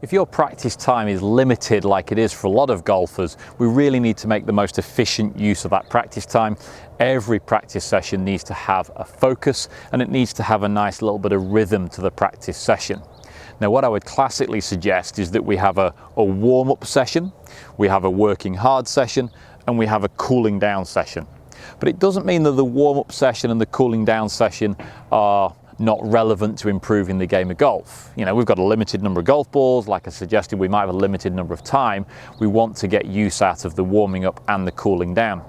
If your practice time is limited like it is for a lot of golfers, we really need to make the most efficient use of that practice time. Every practice session needs to have a focus and it needs to have a nice little bit of rhythm to the practice session. Now, what I would classically suggest is that we have a warm-up session, we have a working hard session, and we have a cooling down session. But it doesn't mean that the warm-up session and the cooling down session are not relevant to improving the game of golf. You know, we've got a limited number of golf balls. Like I suggested, we might have a limited number of time. We want to get use out of the warming up and the cooling down.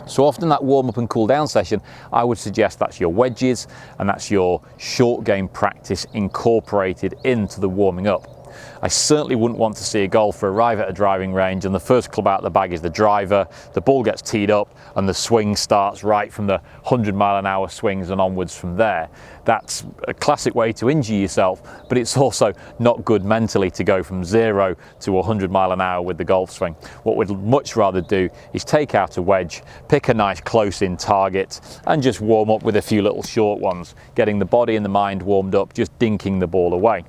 So often that warm up and cool down session, I would suggest that's your wedges and that's your short game practice incorporated into the warming up. I certainly wouldn't want to see a golfer arrive at a driving range and the first club out of the bag is the driver, the ball gets teed up and the swing starts right from the 100-mile-an-hour swings and onwards from there. That's a classic way to injure yourself, but it's also not good mentally to go from 0 to 100 mile an hour with the golf swing. What we'd much rather do is take out a wedge, pick a nice close-in target and just warm up with a few little short ones, getting the body and the mind warmed up, just dinking the ball away.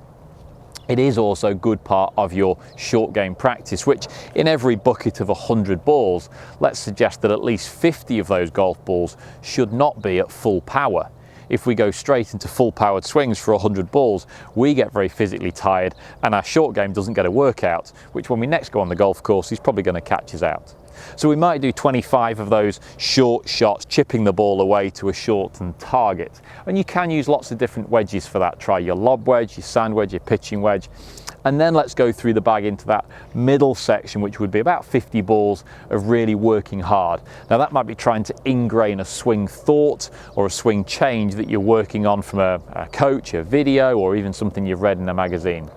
It is also a good part of your short game practice, which in every bucket of 100 balls, let's suggest that at least 50 of those golf balls should not be at full power. If we go straight into full powered swings for 100 balls, we get very physically tired and our short game doesn't get a workout, which when we next go on the golf course is probably going to catch us out. So we might do 25 of those short shots, chipping the ball away to a shortened target. And you can use lots of different wedges for that. Try your lob wedge, your sand wedge, your pitching wedge. And then let's go through the bag into that middle section, which would be about 50 balls of really working hard. Now that might be trying to ingrain a swing thought or a swing change that you're working on from a coach, a video, or even something you've read in a magazine.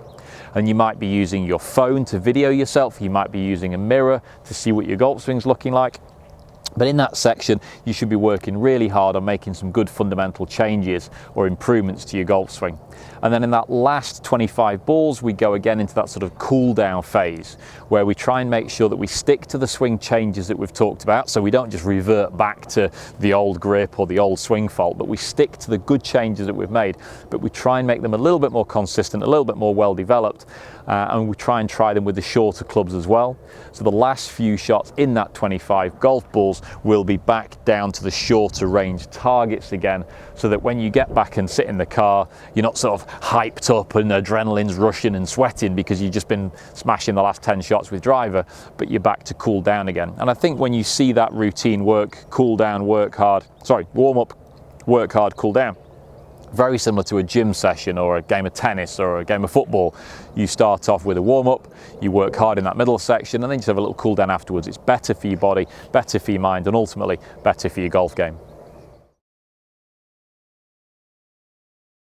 And you might be using your phone to video yourself, you might be using a mirror to see what your golf swing's looking like. But in that section, you should be working really hard on making some good fundamental changes or improvements to your golf swing. And then in that last 25 balls, we go again into that sort of cool down phase where we try and make sure that we stick to the swing changes that we've talked about. So we don't just revert back to the old grip or the old swing fault, but we stick to the good changes that we've made, but we try and make them a little bit more consistent, a little bit more well developed. And we try them with the shorter clubs as well. So the last few shots in that 25 golf balls will be back down to the shorter range targets again, so that when you get back and sit in the car, you're not sort of hyped up and adrenaline's rushing and sweating because you've just been smashing the last 10 shots with driver, but you're back to cool down again. And I think when you see that routine work, cool down, warm up, work hard, cool down, very similar to a gym session or a game of tennis or a game of football. You start off with a warm-up, you work hard in that middle section, and then you just have a little cool down afterwards. It's better for your body, better for your mind, and ultimately better for your golf game.